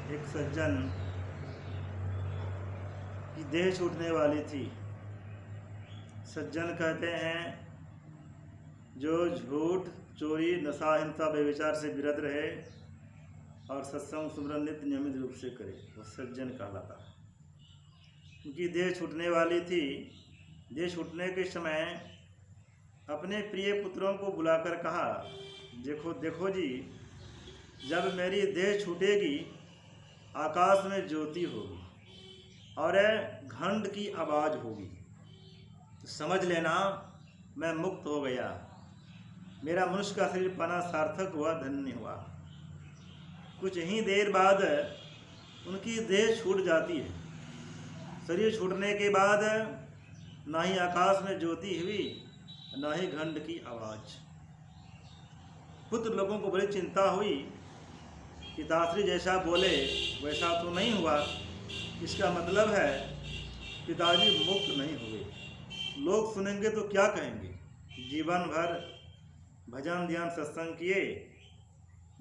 एक सज्जन की देह छूटने वाली थी। सज्जन कहते हैं जो झूठ, चोरी, नशा, हिंसा, व्यभिचार से विरत रहे और सत्संग सुमरन नित्य नियमित रूप से करे, वो सज्जन कहलाता है। उनकी देह छूटने वाली थी। देह छूटने के समय अपने प्रिय पुत्रों को बुलाकर कहा, देखो देखो जी, जब मेरी देह छूटेगी आकाश में ज्योति होगी और घंट की आवाज़ होगी, तो समझ लेना मैं मुक्त हो गया, मेरा मनुष्य का शरीर पाना सार्थक हुआ, धन्य हुआ। कुछ ही देर बाद उनकी देह छूट जाती है। शरीर छूटने के बाद ना ही आकाश में ज्योति हुई, ना ही घंट की आवाज़। पुत्र लोगों को बड़ी चिंता हुई। पिताश्री जैसा बोले वैसा तो नहीं हुआ, इसका मतलब है पिताजी मुक्त नहीं हुए। लोग सुनेंगे तो क्या कहेंगे? जीवन भर भजन ध्यान सत्संग किए,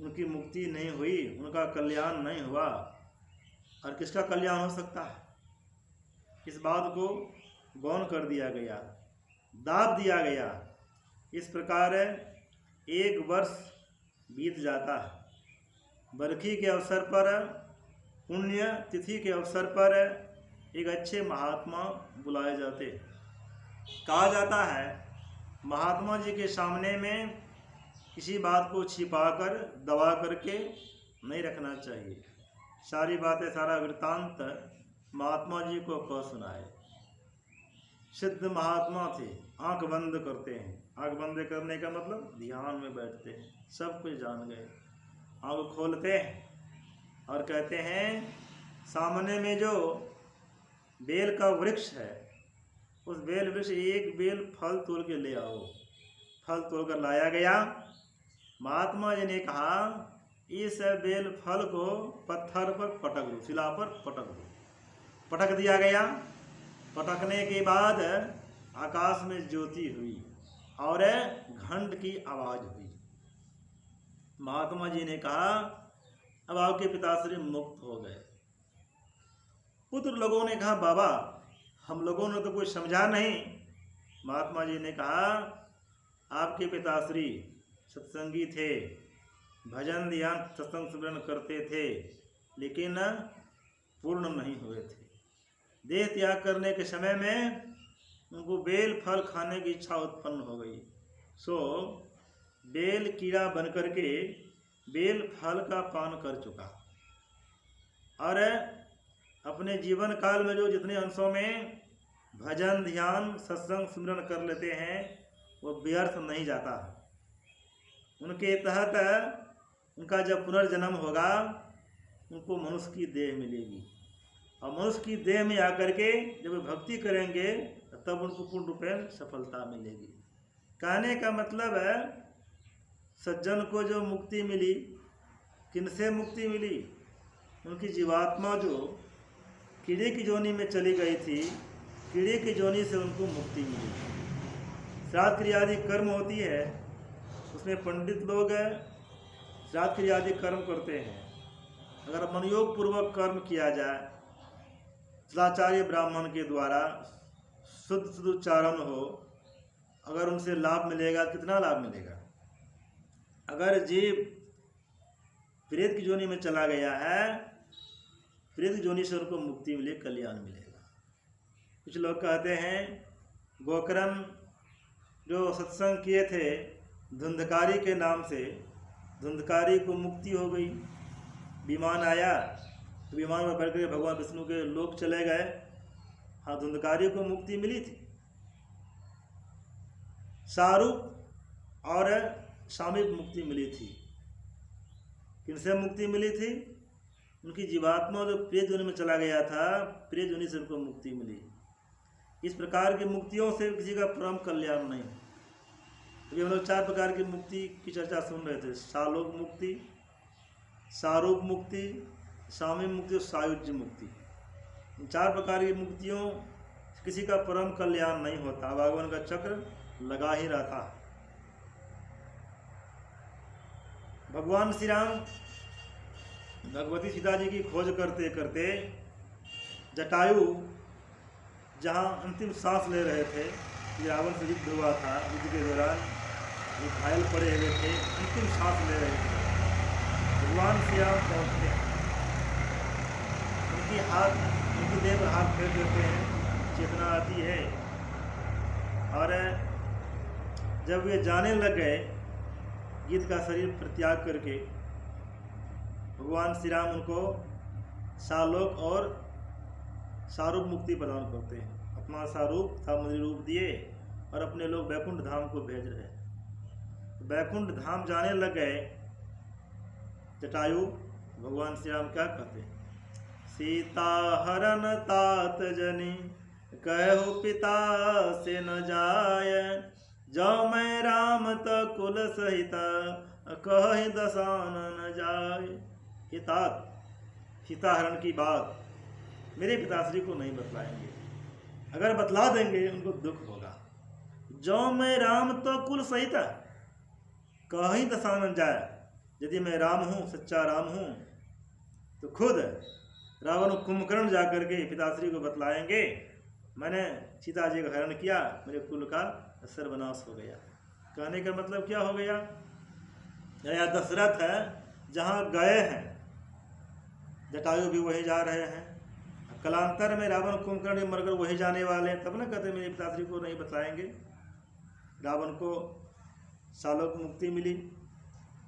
उनकी मुक्ति नहीं हुई, उनका कल्याण नहीं हुआ, और किसका कल्याण हो सकता है? इस बात को गौण कर दिया गया, दाब दिया गया। इस प्रकार 1 वर्ष बीत जाता है। बरखी के अवसर पर, पुण्य तिथि के अवसर पर एक अच्छे महात्मा बुलाए जाते। कहा जाता है महात्मा जी के सामने में किसी बात को छिपाकर दबा करके नहीं रखना चाहिए। सारी बातें, सारा वृत्तांत महात्मा जी को कह सुनाए। सिद्ध महात्मा थे, आंख बंद करते हैं। आंख बंद करने का मतलब ध्यान में बैठते हैं, सब कुछ जान गए। आंख खोलते हैं और कहते हैं सामने में जो बेल का वृक्ष है, उस बेल वृक्ष एक बेल फल तोड़ के ले आओ। फल तोड़ कर लाया गया। महात्मा जी ने कहा इस बेल फल को पत्थर पर पटक दो, शिला पर पटक दो। पटक दिया गया। पटकने के बाद आकाश में ज्योति हुई और घंट की आवाज़ हुई। महात्मा जी ने कहा अब आपके पिताश्री मुक्त हो गए। पुत्र लोगों ने कहा बाबा हम लोगों ने तो कुछ समझा नहीं। महात्मा जी ने कहा आपके पिताश्री सत्संगी थे, भजन ध्यान सत्संग सुमरन करते थे, लेकिन पूर्ण नहीं हुए थे। देह त्याग करने के समय में उनको बेल फल खाने की इच्छा उत्पन्न हो गई। सो बेल कीड़ा बन करके बेल फल का पान कर चुका और अपने जीवन काल में जो जितने अंशों में भजन ध्यान सत्संग सुमरन कर लेते हैं वो व्यर्थ नहीं जाता। उनके तहत उनका जब पुनर्जन्म होगा उनको मनुष्य की देह मिलेगी और मनुष्य की देह में आकर के जब वे भक्ति करेंगे तब उनको पूर्ण रूपेण सफलता मिलेगी। कहने का मतलब है सज्जन को जो मुक्ति मिली, किनसे मुक्ति मिली? उनकी जीवात्मा जो कीड़े की जोनी में चली गई थी, कीड़े की जोनी से उनको मुक्ति मिली। श्राद्ध क्रियादि कर्म होती है, उसमें पंडित लोग श्राद्ध क्रियादि कर्म करते हैं। अगर मनयोग पूर्वक कर्म किया जाए, सदाचार्य ब्राह्मण के द्वारा शुद्ध शुद्ध उच्चारण हो, अगर उनसे लाभ मिलेगा, कितना लाभ मिलेगा? अगर जीव प्रेत की जोनी में चला गया है, प्रेत की जोनी से उनको मुक्ति मिले, कल्याण मिलेगा। कुछ लोग कहते हैं गोकर्ण जो सत्संग किए थे धुंधकारी के नाम से, धुंधकारी को मुक्ति हो गई। विमान आया तो विमान में बैठ कर भगवान विष्णु के लोक चले गए। हाँ, धुंधकारी को मुक्ति मिली थी। शाहरुख और शामिक मुक्ति मिली थी। किनसे मुक्ति मिली थी? उनकी जीवात्मा जो प्रेत योनि में चला गया था, प्रेत योनि से उनको मुक्ति मिली। इस प्रकार की मुक्तियों से किसी का परम कल्याण नहीं। अभी हम लोग 4 प्रकार की मुक्ति की चर्चा सुन रहे थे। शालोक मुक्ति, शारूप मुक्ति, शामी मुक्ति और सायुज्य मुक्ति। इन 4 प्रकार की मुक्तियों किसी का परम कल्याण नहीं होता। भगवान का चक्र लगा ही रहता। भगवान श्री राम भगवती सीता जी की खोज करते करते जटायु जहाँ अंतिम सांस ले रहे थे, रावण से युद्ध हुआ था, युद्ध के दौरान वो घायल पड़े हुए थे, अंतिम सांस ले रहे थे, भगवान श्री राम पहुँचते हैं, उनकी देह पर हाथ फेर देते हैं, चेतना आती है, और जब वे जाने लग गए गीत का शरीर परित्याग करके, भगवान श्री राम उनको सालोक और सारूप मुक्ति प्रदान करते हैं। अपना सारूप सामुद्री रूप दिए और अपने लोग वैकुंठ धाम को भेज रहे हैं। वैकुंठ धाम जाने लग गए जटायु, भगवान श्री राम क्या कहते हैं? सीता हरण तात जनी कहो पिता से न जाय, जो मैं राम त कुल सहिता कह दसानन जाय। हे तात, सीता हरण की बात मेरे पिताश्री को नहीं बतलाएंगे, अगर बतला देंगे उनको दुख होगा। जो मैं राम तो कुल सहिता कहीं दसानन जाए, यदि मैं राम हूँ, सच्चा राम हूँ, तो खुद रावण कुंभकर्ण जाकर के पिताश्री को बतलाएंगे, मैंने सीता जी का हरण किया, मेरे कुल का सर्वनाश हो गया। कहने का मतलब क्या हो गया? या दशरथ है जहाँ गए हैं, जटायु भी वही जा रहे हैं, कलांतर में रावण कुंभकर्ण मरकर वही जाने वाले हैं, तब ना कहते मेरे पिताश्री को नहीं बताएंगे। रावण को सालोक मुक्ति मिली,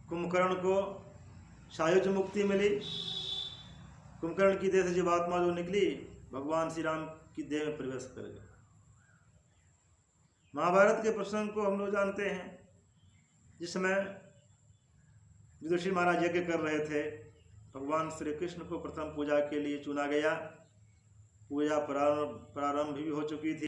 कुंभकर्ण को सायुज मुक्ति मिली, कुंभकर्ण की देह से जीवात्मा जो निकली भगवान श्री राम की देह में प्रवेश कर गई। महाभारत के प्रसंग को हम लोग जानते हैं, जिसमें युधिष्ठिर महाराज यज्ञ कर रहे थे, भगवान श्री कृष्ण को प्रथम पूजा के लिए चुना गया, पूजा प्रारंभ भी हो चुकी थी।